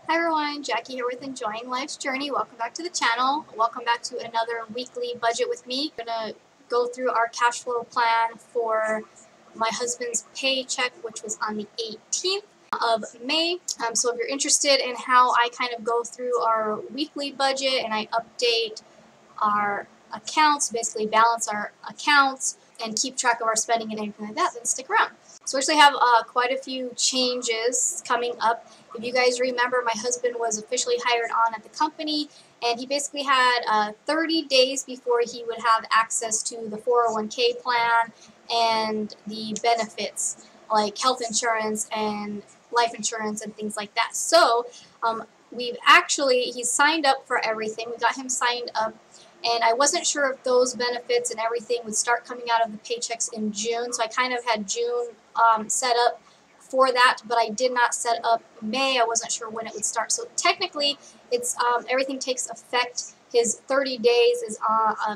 Hi everyone, Jackie here with Enjoying Life's Journey. Welcome back to the channel. Welcome back to another weekly budget with me. I'm going to go through our cash flow plan for my husband's paycheck, which was on the 18th of May. So if you're interested in how I kind of go through our weekly budget and I update our accounts, basically balance our accounts and keep track of our spending and anything like that, then stick around. So we actually have quite a few changes coming up. If you guys remember, my husband was officially hired on at the company, and he basically had 30 days before he would have access to the 401k plan and the benefits like health insurance and life insurance and things like that. So he's signed up for everything. We got him signed up. And I wasn't sure if those benefits and everything would start coming out of the paychecks in June. So I kind of had June set up for that, but I did not set up May. I wasn't sure when it would start. So technically, it's everything takes effect. His 30 days is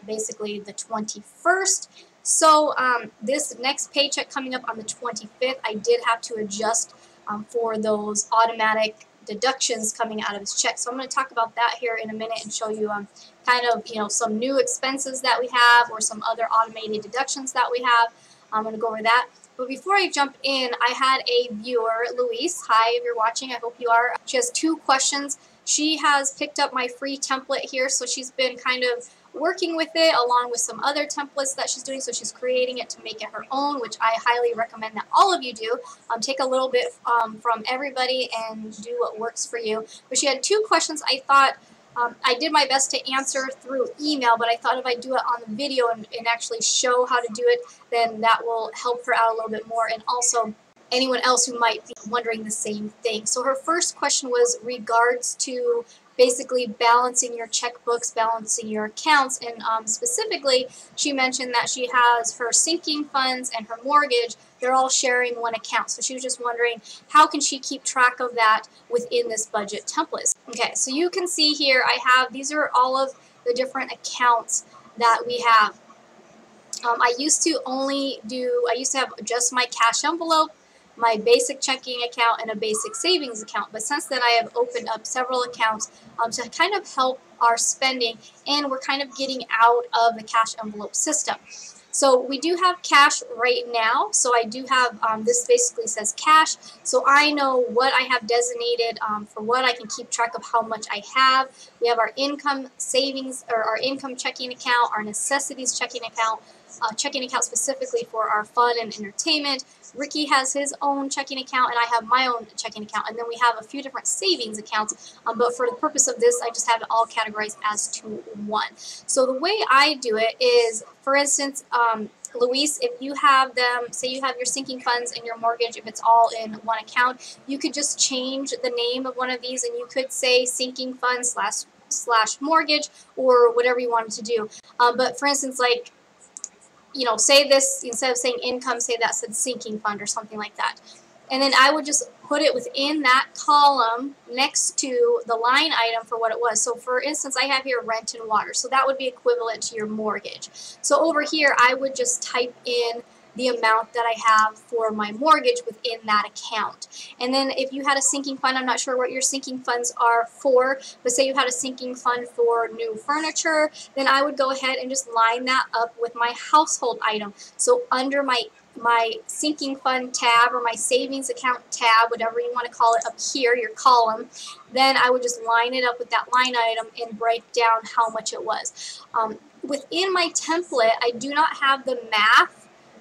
basically the 21st. So this next paycheck coming up on the 25th, I did have to adjust for those automatic deductions coming out of his check. So I'm going to talk about that here in a minute and show you kind of some new expenses that we have or some other automated deductions that we have. I'm going to go over that. But before I jump in, I had a viewer, Louise. Hi, if you're watching, I hope you are. She has 2 questions. She has picked up my free template here, so she's been kind of working with it along with some other templates that she's doing. So she's creating it to make it her own, which I highly recommend that all of you do. Take a little bit from everybody and do what works for you. But she had 2 questions I thought I did my best to answer through email, but I thought if I do it on the video and actually show how to do it, then that will help her out a little bit more, and also anyone else who might be wondering the same thing. So her first question was regards to basically balancing your checkbooks, balancing your accounts, and specifically she mentioned that she has her sinking funds and her mortgage. They're all sharing one account. So she was just wondering how can she keep track of that within this budget template. Okay, so you can see here these are all of the different accounts that we have. I used to have just my cash envelope, my basic checking account, and a basic savings account. But since then, I have opened up several accounts to kind of help our spending, and we're kind of getting out of the cash envelope system. So we do have cash right now. So I do have, this basically says cash. So I know what I have designated for what I can keep track of how much I have. We have our income savings, or our income checking account, our necessities checking account specifically for our fun and entertainment. Ricky has his own checking account, and I have my own checking account. And then we have a few different savings accounts, but for the purpose of this, I just have it all categorized as to one. So the way I do it is, for instance, Luis, if you have them, say you have your sinking funds and your mortgage, if it's all in one account, you could just change the name of one of these, and you could say sinking funds slash mortgage, or whatever you wanted to do. But for instance, like, say this, instead of saying income, say that said sinking fund or something like that. And then I would just put it within that column next to the line item for what it was. So for instance, I have here rent and water. So that would be equivalent to your mortgage. So over here, I would just type in the amount that I have for my mortgage within that account. And then if you had a sinking fund, I'm not sure what your sinking funds are for, but say you had a sinking fund for new furniture, then I would go ahead and just line that up with my household item. So under my sinking fund tab, or my savings account tab, whatever you want to call it, up here, your column, then I would just line it up with that line item and break down how much it was. Within my template, I do not have the math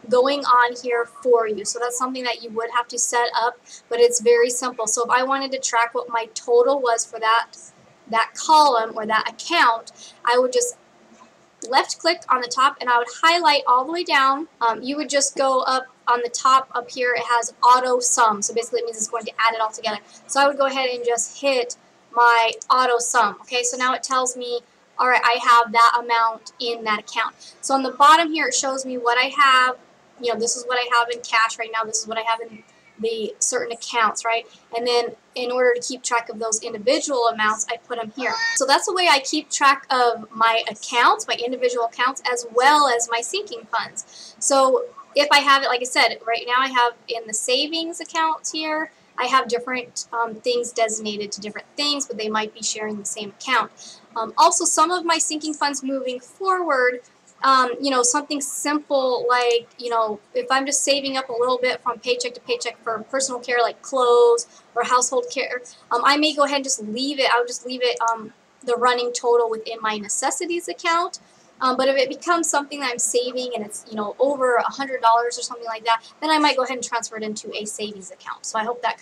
going on here for you. So that's something that you would have to set up, but it's very simple. So if I wanted to track what my total was for that column or that account, I would just left click on the top and I would highlight all the way down. You would just go up on the top up here, it has auto sum. So basically it means it's going to add it all together. So I would go ahead and just hit my auto sum. Okay, so now it tells me, all right, I have that amount in that account. So on the bottom here, it shows me what I have. This is what I have in cash right now. This is what I have in the certain accounts, right? And then in order to keep track of those individual amounts, I put them here. So that's the way I keep track of my accounts, my individual accounts, as well as my sinking funds. So if I have it, like I said, right now I have in the savings account here, I have different things designated to different things, but they might be sharing the same account. Also, some of my sinking funds moving forward, you know, something simple like, you know, if I'm just saving up a little bit from paycheck to paycheck for personal care like clothes or household care, I may go ahead and just leave it. I'll just leave it the running total within my necessities account. But if it becomes something that I'm saving and it's, you know, over $100 or something like that, then I might go ahead and transfer it into a savings account. So I hope that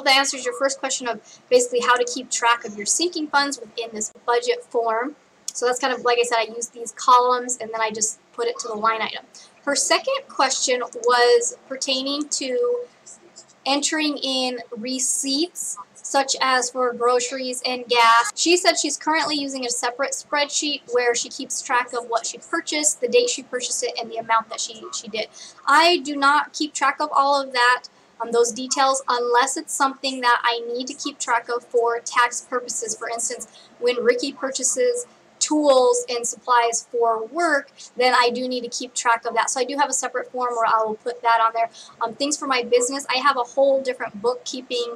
answers your first question of basically how to keep track of your sinking funds within this budget form. So that's kind of, like I said, I use these columns and then I just put it to the line item. Her second question was pertaining to entering in receipts, such as for groceries and gas. She said she's currently using a separate spreadsheet where she keeps track of what she purchased, the date she purchased it, and the amount that she did. I do not keep track of all of that, those details, unless it's something that I need to keep track of for tax purposes. For instance, when Ricky purchases tools and supplies for work, then I do need to keep track of that. So I do have a separate form where I will put that on there. Things for my business, I have a whole different bookkeeping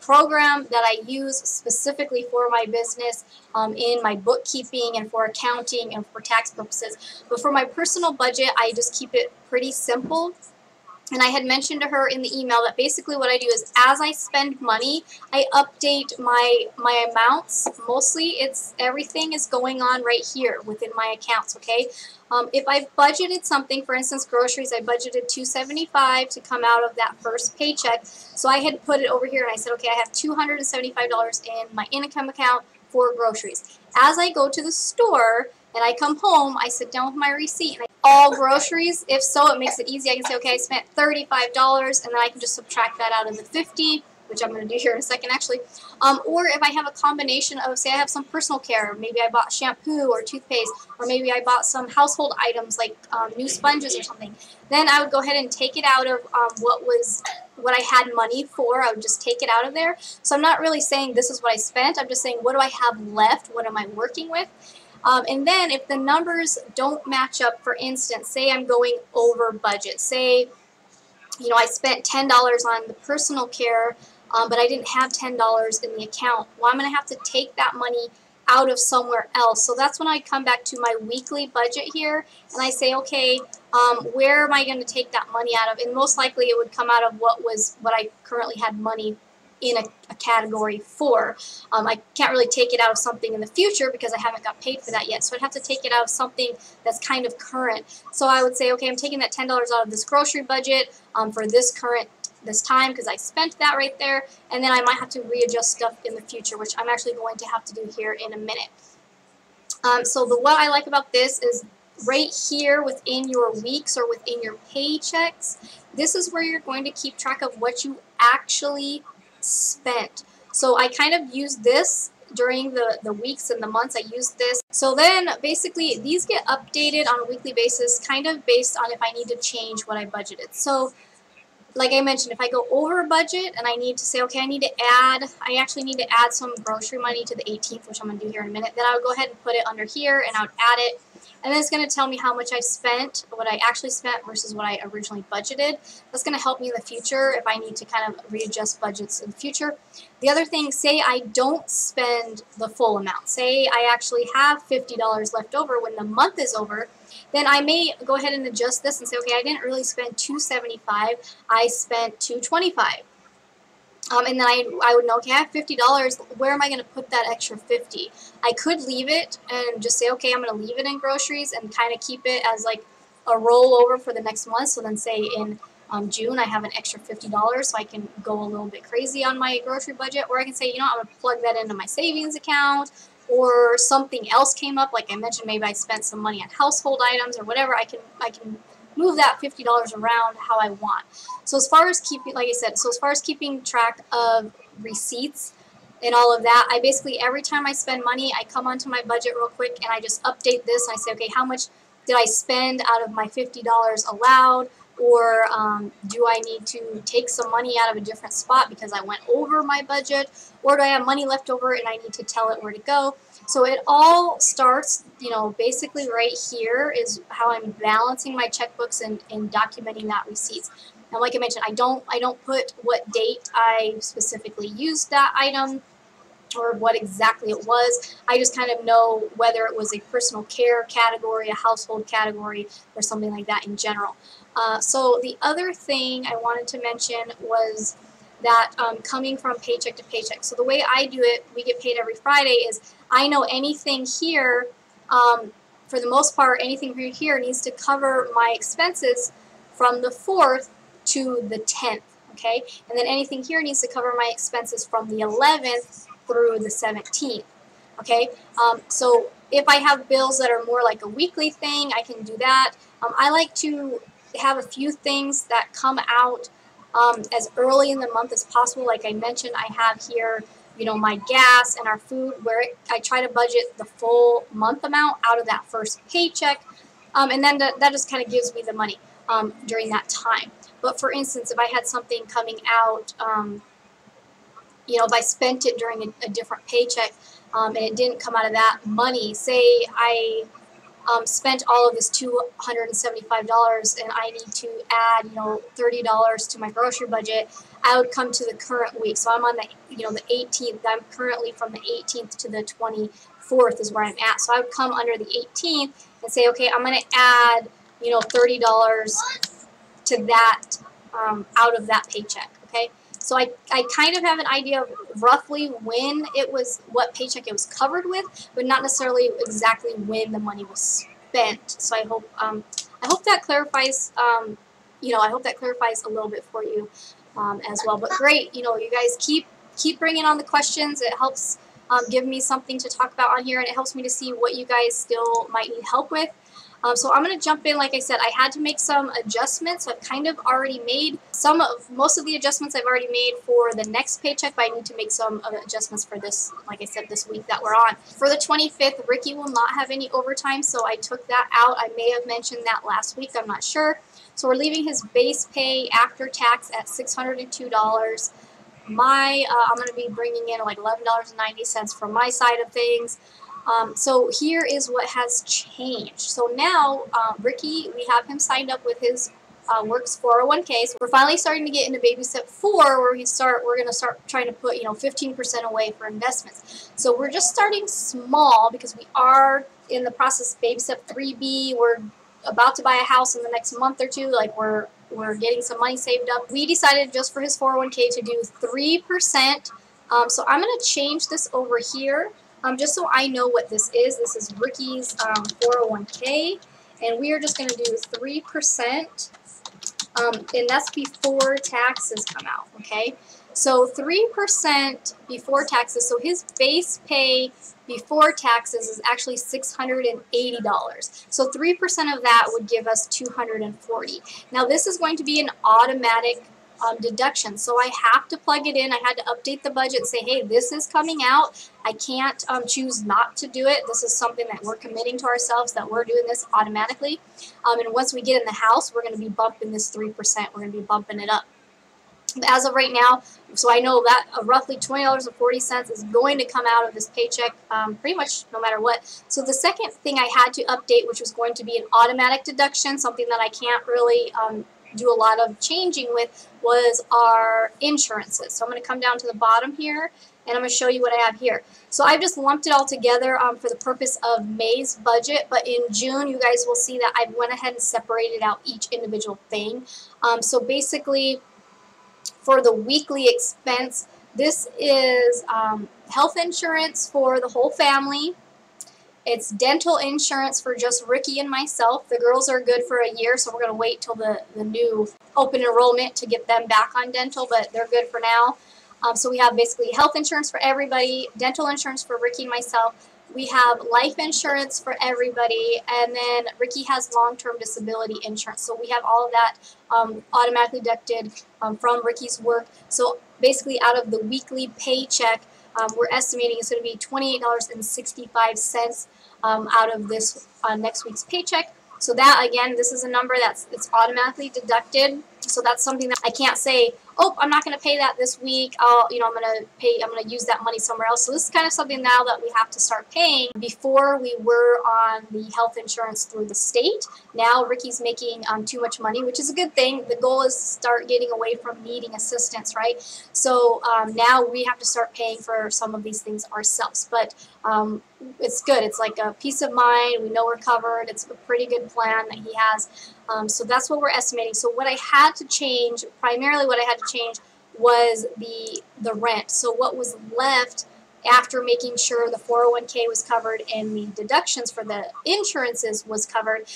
program that I use specifically for my business in my bookkeeping and for accounting and for tax purposes. But for my personal budget, I just keep it pretty simple. And I had mentioned to her in the email that basically what I do is as I spend money, I update my amounts. Mostly everything is going on right here within my accounts, okay? If I've budgeted something, for instance, groceries, I budgeted $275 to come out of that first paycheck. So I had put it over here and I said, okay, I have $275 in my income account for groceries. As I go to the store and I come home, I sit down with my receipt and all groceries. If so, it makes it easy. I can say, okay, I spent $35, and then I can just subtract that out of the $50, which I'm going to do here in a second, actually. Or if I have a combination of, say I have some personal care, maybe I bought shampoo or toothpaste, or maybe I bought some household items like new sponges or something, then I would go ahead and take it out of what I had money for. I would just take it out of there. So I'm not really saying this is what I spent. I'm just saying, what do I have left? What am I working with? And then if the numbers don't match up, for instance, say I'm going over budget, say, you know, I spent $10 on the personal care, but I didn't have $10 in the account, well, I'm going to have to take that money out of somewhere else. So that's when I come back to my weekly budget here, and I say, okay, where am I going to take that money out of? And most likely it would come out of what I currently had money in a category for. I can't really take it out of something in the future because I haven't got paid for that yet. So I'd have to take it out of something that's kind of current. So I would say, okay, I'm taking that $10 out of this grocery budget for this time because I spent that right there, and then I might have to readjust stuff in the future, which I'm actually going to have to do here in a minute. So what I like about this is right here within your weeks or within your paychecks, this is where you're going to keep track of what you actually spent. So I kind of use this during the weeks and the months. I use this. So then basically these get updated on a weekly basis, kind of based on if I need to change what I budgeted. So like I mentioned, if I go over budget and I need to say, okay, I actually need to add some grocery money to the 18th, which I'm going to do here in a minute, then I would go ahead and put it under here and I would add it. And then it's going to tell me how much I spent, what I actually spent versus what I originally budgeted. That's going to help me in the future if I need to kind of readjust budgets in the future. The other thing, say I don't spend the full amount. Say I actually have $50 left over when the month is over. Then I may go ahead and adjust this and say, okay, I didn't really spend $275, I spent $225. And then I would know, okay, I have $50, where am I going to put that extra $50? I could leave it and just say, okay, I'm going to leave it in groceries and kind of keep it as like a rollover for the next month. So then say in June I have an extra $50 so I can go a little bit crazy on my grocery budget. Or I can say, you know, I'm going to plug that into my savings account, or something else came up, like I mentioned, maybe I spent some money on household items or whatever, I can move that $50 around how I want. So as far as keeping, like I said, so as far as keeping track of receipts and all of that, I basically, every time I spend money, I come onto my budget real quick and I just update this and I say, okay, how much did I spend out of my $50 allowed? Or do I need to take some money out of a different spot because I went over my budget? Or do I have money left over and I need to tell it where to go? So it all starts, you know, basically right here is how I'm balancing my checkbooks and documenting that receipts. And like I mentioned, I don't put what date I specifically used that item or what exactly it was. I just kind of know whether it was a personal care category, a household category, or something like that in general. So the other thing I wanted to mention was that coming from paycheck to paycheck. So the way I do it, we get paid every Friday, is I know anything here, for the most part, anything here needs to cover my expenses from the 4th to the 10th, okay? And then anything here needs to cover my expenses from the 11th through the 17th, okay? So if I have bills that are more like a weekly thing, I can do that. I like to have a few things that come out as early in the month as possible. Like I mentioned, I have here, you know, my gas and our food, where I try to budget the full month amount out of that first paycheck, and then that just kind of gives me the money during that time. But for instance, if I had something coming out, you know, if I spent it during a different paycheck and it didn't come out of that money, say I spent all of this $275 and I need to add, you know, $30 to my grocery budget, I would come to the current week. So I'm on the, you know, the 18th. I'm currently from the 18th to the 24th is where I'm at. So I would come under the 18th and say, okay, I'm going to add, you know, $30 to that out of that paycheck, okay? So I kind of have an idea of roughly when it was, what paycheck it was covered with, but not necessarily exactly when the money was spent. So I hope that clarifies, you know, I hope that clarifies a little bit for you as well. But great, you know, you guys keep bringing on the questions. It helps give me something to talk about on here, and it helps me to see what you guys still might need help with. So I'm going to jump in. Like I said, I had to make some adjustments. I've kind of already made most of the adjustments I've already made for the next paycheck, but I need to make some adjustments for this, like I said, this week that we're on. For the 25th, Ricky will not have any overtime, so I took that out. I may have mentioned that last week. I'm not sure. So we're leaving his base pay after tax at $602. I'm going to be bringing in like $11.90 from my side of things. So here is what has changed. So now, Ricky, we have him signed up with his Works 401k. So we're finally starting to get into baby step 4, where we're going to start trying to put, you know, 15% away for investments. So we're just starting small because we are in the process of baby step 3B. We're about to buy a house in the next month or two. Like we're getting some money saved up. We decided just for his 401k to do 3%. So I'm going to change this over here. Just so I know what this is. This is Ricky's 401k, and we are just going to do 3%, and that's before taxes come out, okay? So 3% before taxes, so his base pay before taxes is actually $680. So 3% of that would give us $240. Now this is going to be an automatic deduction. So I have to plug it in. I had to update the budget and say, hey, this is coming out. I can't choose not to do it. This is something that we're committing to ourselves, that we're doing this automatically. And once we get in the house, we're going to be bumping this 3%. We're going to be bumping it up. But as of right now, so I know that roughly $20.40 is going to come out of this paycheck pretty much no matter what. So the second thing I had to update, which was going to be an automatic deduction, something that I can't really do a lot of changing with, was our insurances. So I'm going to come down to the bottom here, and I'm going to show you what I have here. So I've just lumped it all together for the purpose of May's budget, but in June you guys will see that I went ahead and separated out each individual thing. So basically, for the weekly expense, this is health insurance for the whole family. It's dental insurance for just Ricky and myself. The girls are good for a year, so we're going to wait till the new open enrollment to get them back on dental, but they're good for now. So we have basically health insurance for everybody, dental insurance for Ricky and myself. We have life insurance for everybody, and then Ricky has long-term disability insurance. So we have all of that automatically deducted from Ricky's work. So basically out of the weekly paycheck, we're estimating it's going to be $28.65 out of this next week's paycheck. So that, again, this is a number it's automatically deducted. So that's something that I can't say, oh, I'm not going to pay that this week. I'm going to use that money somewhere else. So this is kind of something now that we have to start paying. Before we were on the health insurance through the state. Now Ricky's making too much money, which is a good thing. The goal is to start getting away from needing assistance, right? So now we have to start paying for some of these things ourselves. But it's good. It's like a peace of mind. We know we're covered. It's a pretty good plan that he has. So that's what we're estimating. So what I had to change, primarily what I had to change, was the rent. So what was left after making sure the 401k was covered and the deductions for the insurances was covered,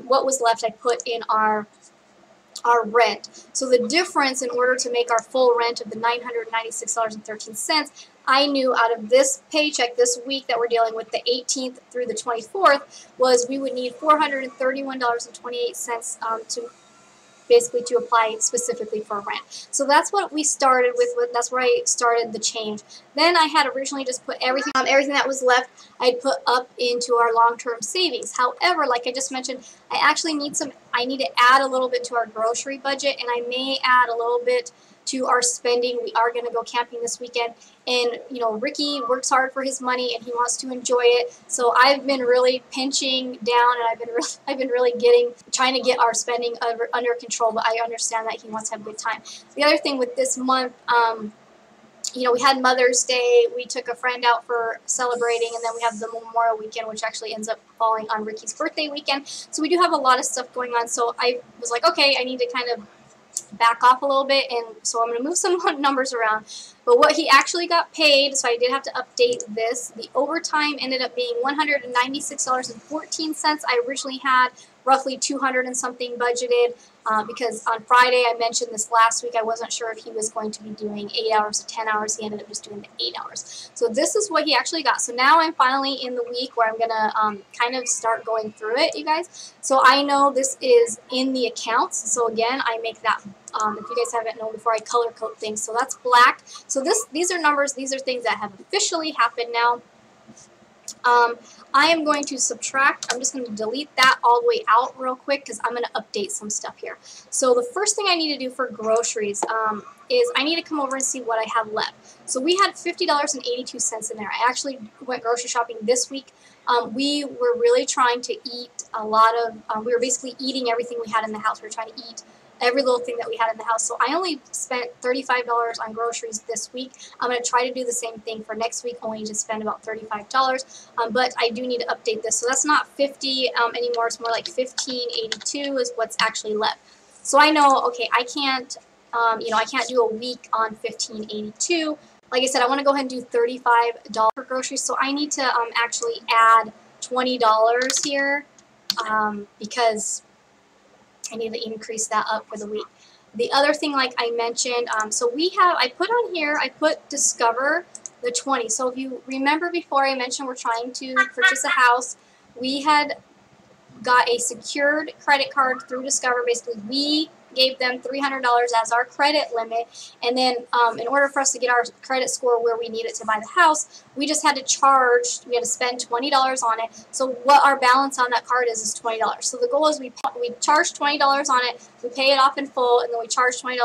what was left I put in our rent. So the difference, in order to make our full rent of the $996.13, I knew out of this paycheck this week that we're dealing with, the 18th through the 24th, was we would need $431.28 to basically to apply specifically for rent. So that's what we started with. That's where I started the change. Then I had originally just put everything that was left, I'd put up into our long-term savings. However, like I just mentioned, I need to add a little bit to our grocery budget, and I may add a little bit to our spending. We are going to go camping this weekend, and Ricky works hard for his money and he wants to enjoy it. So I've been really pinching down, and I've been really trying to get our spending under control. But I understand that he wants to have a good time. The other thing with this month, we had Mother's Day. We took a friend out for celebrating, and then we have the Memorial Weekend, which actually ends up falling on Ricky's birthday weekend. So we do have a lot of stuff going on. So I was like, okay, I need to kind of back off a little bit, and so I'm going to move some numbers around. But what he actually got paid, so I did have to update this, the overtime ended up being $196.14. I originally had roughly 200 and something budgeted, because on Friday, I mentioned this last week, I wasn't sure if he was going to be doing 8 hours or 10 hours. He ended up just doing the 8 hours. So this is what he actually got. So now I'm finally in the week where I'm going to kind of start going through it, you guys. So I know this is in the accounts. So again, I make that, if you guys haven't known before, I color code things. So that's black. So these are numbers. These are things that have officially happened now. I am going to subtract. I'm just going to delete that all the way out real quick because I'm going to update some stuff here. So the first thing I need to do for groceries is I need to come over and see what I have left. So we had $50.82 in there. I actually went grocery shopping this week. We were really trying to eat a lot of, we were basically eating everything we had in the house. We were trying to eat every little thing that we had in the house. So I only spent $35 on groceries this week. I'm going to try to do the same thing for next week, only to spend about $35. But I do need to update this. So that's not 50 anymore. It's more like 1582 is what's actually left. So I know, okay, I can't, I can't do a week on 1582. Like I said, I want to go ahead and do $35 for groceries. So I need to actually add $20 here because I need to increase that up for the week. The other thing, like I mentioned, so I put on here, I put Discover the 20. So if you remember before, I mentioned we're trying to purchase a house. We had got a secured credit card through Discover. Basically, we gave them $300 as our credit limit, and then in order for us to get our credit score where we need it to buy the house, we just had to we had to spend $20 on it. So what our balance on that card is $20. So the goal is we charge $20 on it, we pay it off in full, and then we charge $20,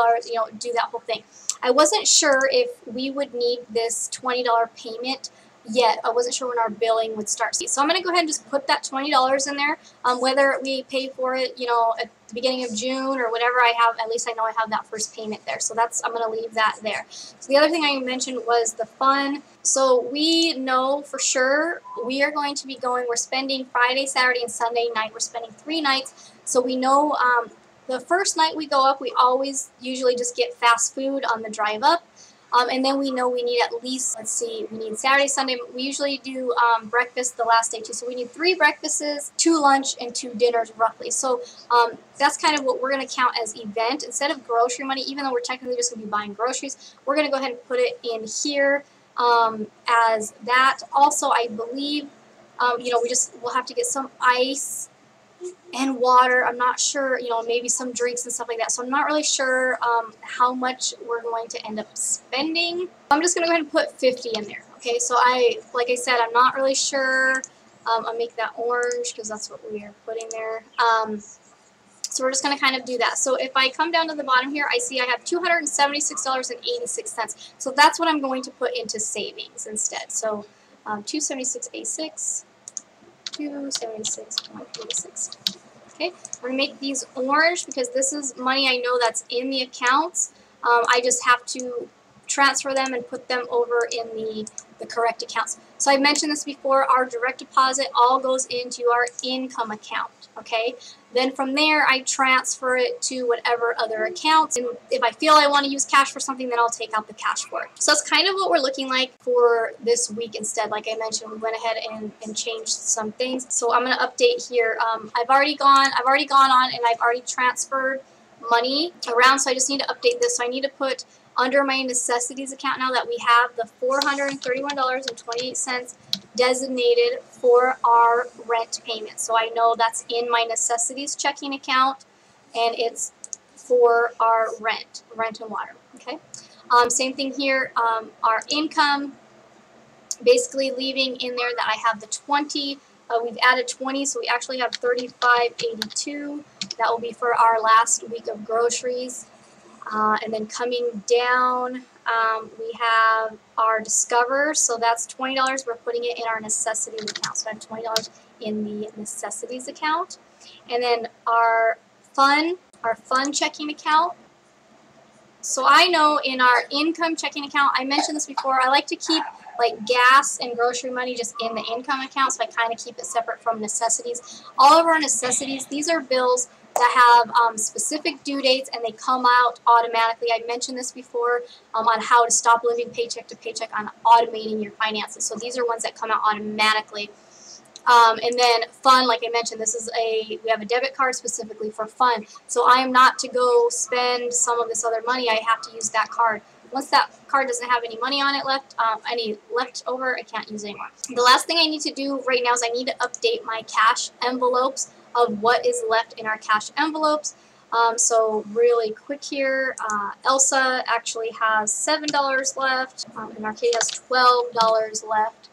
do that whole thing. I wasn't sure if we would need this $20 payment yet. I wasn't sure when our billing would start. So I'm going to go ahead and just put that $20 in there, whether we pay for it, at the beginning of June or whatever I have. At least I know I have that first payment there. So I'm going to leave that there. So the other thing I mentioned was the fun. So we know for sure we are going to be we're spending Friday, Saturday, and Sunday night. We're spending 3 nights. So we know the first night we go up, we usually just get fast food on the drive up. And then we know we need at least, we need Saturday, Sunday. We usually do breakfast the last day too. So we need 3 breakfasts, 2 lunch, and 2 dinners roughly. So that's kind of what we're going to count as event. Instead of grocery money, even though we're technically just going to be buying groceries, we're going to go ahead and put it in here as that. Also, I believe, we'll have to get some ice and water. I'm not sure, maybe some drinks and stuff like that. So I'm not really sure how much we're going to end up spending. I'm just going to go ahead and put 50 in there. Okay, so like I said, I'm not really sure. I'll make that orange because that's what we are putting there. So we're just going to kind of do that. So if I come down to the bottom here, I see I have $276.86. So that's what I'm going to put into savings instead. So 276.86, 276.86. Okay, we're going to make these orange because this is money I know that's in the accounts. I just have to transfer them and put them over in the correct accounts. So I mentioned this before, our direct deposit all goes into our income account, okay? Then from there, I transfer it to whatever other accounts. And if I feel I want to use cash for something, then I'll take out the cash for it. So that's kind of what we're looking like for this week instead. Like I mentioned, we went ahead and changed some things. So I'm going to update here. I've already gone on and I've already transferred money around, so I just need to update this. So I need to put under my necessities account now that we have the $431.28 designated for our rent payment. So I know that's in my necessities checking account, and it's for our rent and water. Okay. Same thing here. Our income, basically leaving in there that I have the 20. We've added 20, so we actually have $35.82. That will be for our last week of groceries. And then coming down, we have our Discover, so that's $20. We're putting it in our necessities account. So I have $20 in the necessities account. And then our fun checking account. So I know in our income checking account, I mentioned this before, I like to keep like gas and grocery money just in the income account, so I kind of keep it separate from necessities. All of our necessities, these are bills that have specific due dates and they come out automatically. I mentioned this before on how to stop living paycheck to paycheck on automating your finances. So these are ones that come out automatically. And then fun, like I mentioned, we have a debit card specifically for fun. So I am not to go spend some of this other money. I have to use that card. Once that card doesn't have any money on it left, any left over, I can't use it anymore. The last thing I need to do right now is I need to update my cash envelopes of what is left in our cash envelopes. So really quick here, Elsa actually has $7 left, and Arcade has $12 left.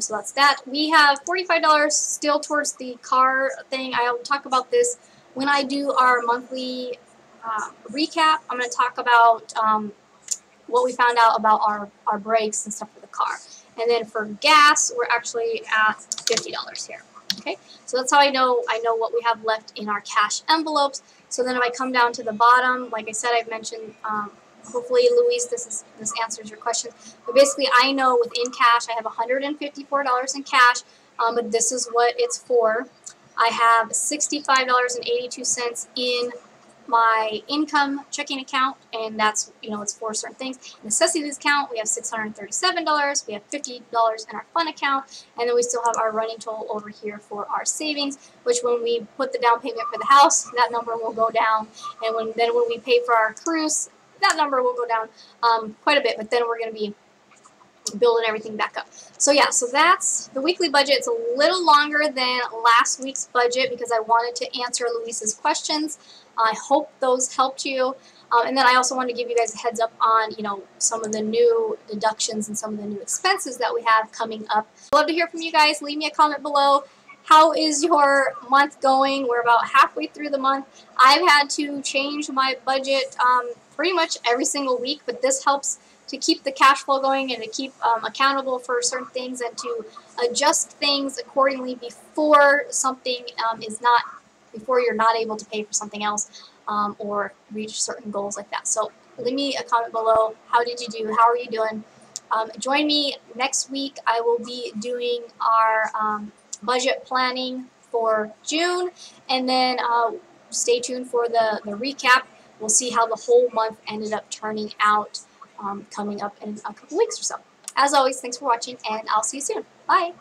So that's that. We have $45 still towards the car thing. I'll talk about this when I do our monthly recap. I'm going to talk about what we found out about our brakes and stuff for the car. And then for gas, we're actually at $50 here. Okay, so that's how I know what we have left in our cash envelopes. So then if I come down to the bottom, like I said, I've mentioned, hopefully, Luis, this answers your question. But basically, I know within cash, I have $154 in cash, but this is what it's for. I have $65.82 in my income checking account, and that's, it's for certain things. Necessities account, we have $637, we have $50 in our fun account, and then we still have our running total over here for our savings, which when we put the down payment for the house, that number will go down, and when we pay for our cruise, that number will go down quite a bit, but then we're going to be building everything back up. So yeah, so that's the weekly budget. It's a little longer than last week's budget because I wanted to answer Luis's questions. I hope those helped you. And then I also wanted to give you guys a heads up on, some of the new deductions and some of the new expenses that we have coming up. I'd love to hear from you guys. Leave me a comment below. How is your month going? We're about halfway through the month. I've had to change my budget pretty much every single week, but this helps to keep the cash flow going and to keep accountable for certain things and to adjust things accordingly before something before you're not able to pay for something else or reach certain goals like that. So leave me a comment below. How did you do? How are you doing? Join me next week. I will be doing our budget planning for June, and then stay tuned for the recap. We'll see how the whole month ended up turning out coming up in a couple weeks or so. As always, thanks for watching, and I'll see you soon. Bye!